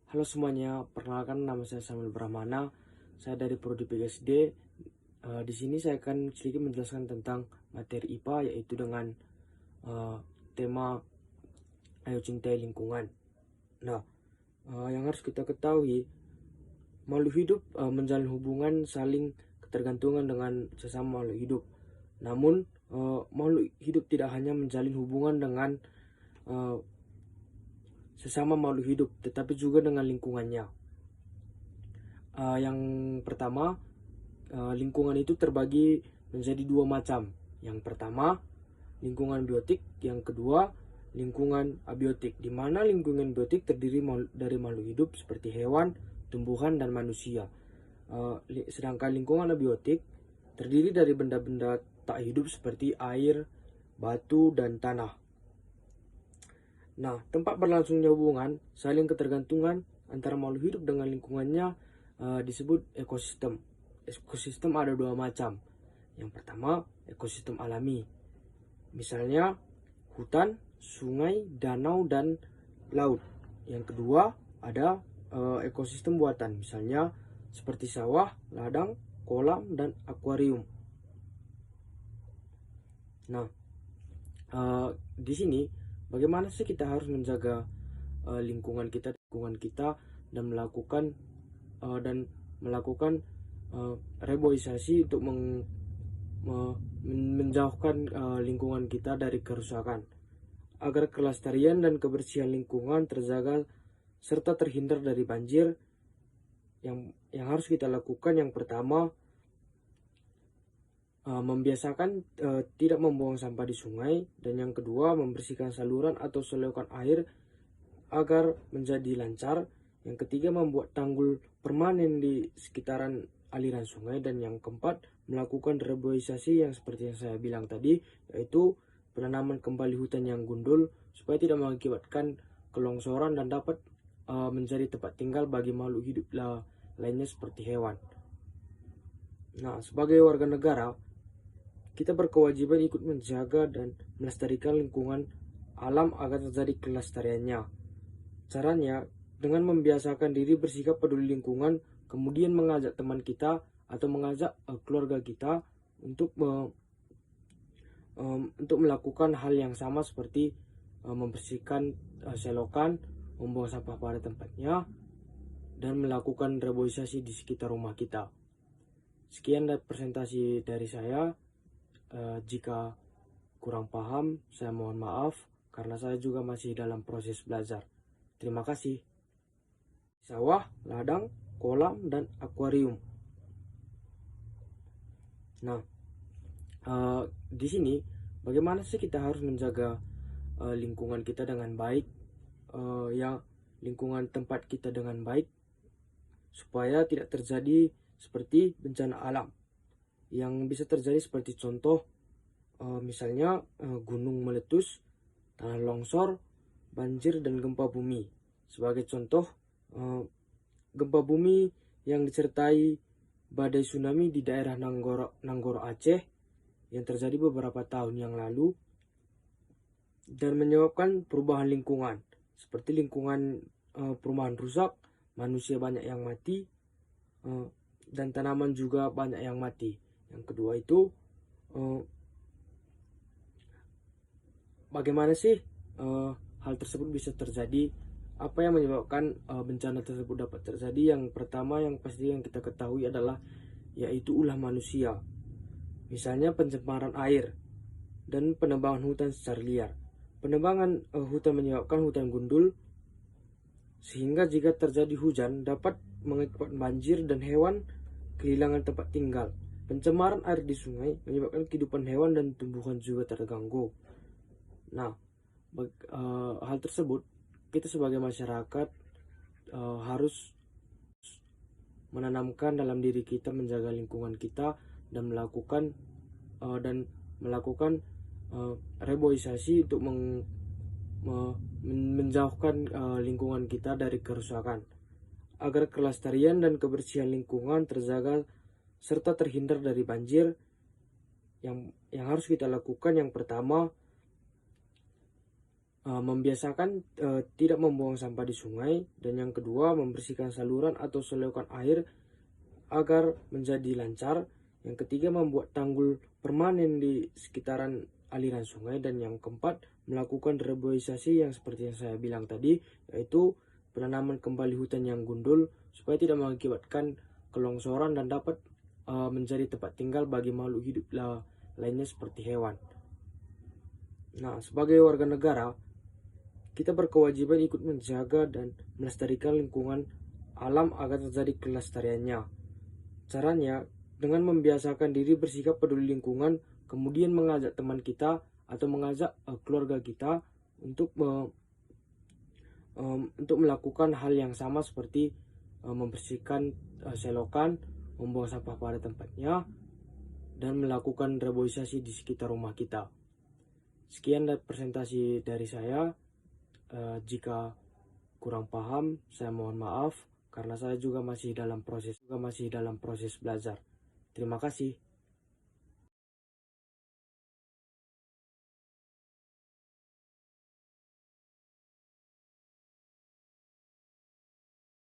Halo semuanya, perkenalkan nama saya Samuel Brahmana. Saya dari Prodi PGSD. Di sini saya akan sedikit menjelaskan tentang materi IPA, yaitu dengan tema Ayo Cintai Lingkungan. Nah, yang harus kita ketahui, makhluk hidup menjalin hubungan saling ketergantungan dengan sesama makhluk hidup. Namun, makhluk hidup tidak hanya menjalin hubungan dengan sesama makhluk hidup, tetapi juga dengan lingkungannya. Yang pertama, lingkungan itu terbagi menjadi dua macam. Yang pertama, lingkungan biotik. Yang kedua, lingkungan abiotik. Di mana lingkungan biotik terdiri dari makhluk hidup seperti hewan, tumbuhan, dan manusia. Sedangkan lingkungan abiotik terdiri dari benda-benda tak hidup seperti air, batu, dan tanah. Nah, tempat berlangsungnya hubungan saling ketergantungan antara makhluk hidup dengan lingkungannya disebut ekosistem. Ekosistem ada dua macam. Yang pertama, ekosistem alami. Misalnya hutan, sungai, danau, dan laut. Yang kedua, ada ekosistem buatan. Misalnya seperti sawah, ladang, kolam, dan akuarium. Nah, di sini bagaimana sih kita harus menjaga lingkungan kita dan melakukan reboisasi untuk menjauhkan lingkungan kita dari kerusakan agar kelestarian dan kebersihan lingkungan terjaga serta terhindar dari banjir. Yang harus kita lakukan, yang pertama, membiasakan tidak membuang sampah di sungai, dan yang kedua, membersihkan saluran atau selokan air agar menjadi lancar. Yang ketiga, membuat tanggul permanen di sekitaran aliran sungai, dan yang keempat, melakukan reboisasi yang seperti yang saya bilang tadi, yaitu penanaman kembali hutan yang gundul supaya tidak mengakibatkan kelongsoran dan dapat menjadi tempat tinggal bagi makhluk hidup lainnya seperti hewan. Nah, sebagai warga negara, kita berkewajiban ikut menjaga dan melestarikan lingkungan alam agar terjadi kelestariannya. Caranya dengan membiasakan diri bersikap peduli lingkungan, kemudian mengajak teman kita atau mengajak keluarga kita untuk melakukan hal yang sama seperti membersihkan selokan, membuang sampah pada tempatnya, dan melakukan reboisasi di sekitar rumah kita. Sekian presentasi dari saya. Jika kurang paham, saya mohon maaf karena saya juga masih dalam proses belajar. Terima kasih. Sawah, ladang, kolam, dan akuarium. Nah, di sini bagaimana sih kita harus menjaga lingkungan kita dengan baik, lingkungan tempat kita dengan baik, supaya tidak terjadi seperti bencana alam yang bisa terjadi, seperti contoh misalnya gunung meletus, tanah longsor, banjir, dan gempa bumi. Sebagai contoh, gempa bumi yang disertai badai tsunami di daerah Nanggoro Aceh yang terjadi beberapa tahun yang lalu dan menyebabkan perubahan lingkungan, seperti lingkungan perumahan rusak, manusia banyak yang mati, dan tanaman juga banyak yang mati. Yang kedua itu, bagaimana sih hal tersebut bisa terjadi? Apa yang menyebabkan bencana tersebut dapat terjadi? Yang pertama yang pasti yang kita ketahui adalah yaitu ulah manusia. Misalnya pencemaran air dan penebangan hutan secara liar. Penebangan hutan menyebabkan hutan gundul, sehingga jika terjadi hujan dapat mengakibatkan banjir dan hewan kehilangan tempat tinggal. Pencemaran air di sungai menyebabkan kehidupan hewan dan tumbuhan juga terganggu. Nah, hal tersebut kita sebagai masyarakat harus menanamkan dalam diri kita menjaga lingkungan kita dan melakukan reboisasi untuk menjauhkan lingkungan kita dari kerusakan agar kelestarian dan kebersihan lingkungan terjaga serta terhindar dari banjir. Yang harus kita lakukan, yang pertama, membiasakan tidak membuang sampah di sungai, dan yang kedua membersihkan saluran atau selokan air agar menjadi lancar. Yang ketiga membuat tanggul permanen di sekitaran aliran sungai, dan yang keempat melakukan reboisasi yang seperti yang saya bilang tadi, yaitu penanaman kembali hutan yang gundul supaya tidak mengakibatkan kelongsoran dan dapat menjadi tempat tinggal bagi makhluk hidup lainnya seperti hewan. Nah, sebagai warga negara, kita berkewajiban ikut menjaga dan melestarikan lingkungan alam agar terjadi kelestariannya. Caranya dengan membiasakan diri bersikap peduli lingkungan, kemudian mengajak teman kita atau mengajak keluarga kita untuk melakukan hal yang sama seperti membersihkan selokan, membuang sampah pada tempatnya, dan melakukan reboisasi di sekitar rumah kita. Sekian presentasi dari saya. Jika kurang paham, saya mohon maaf karena saya juga masih dalam proses belajar. Terima kasih.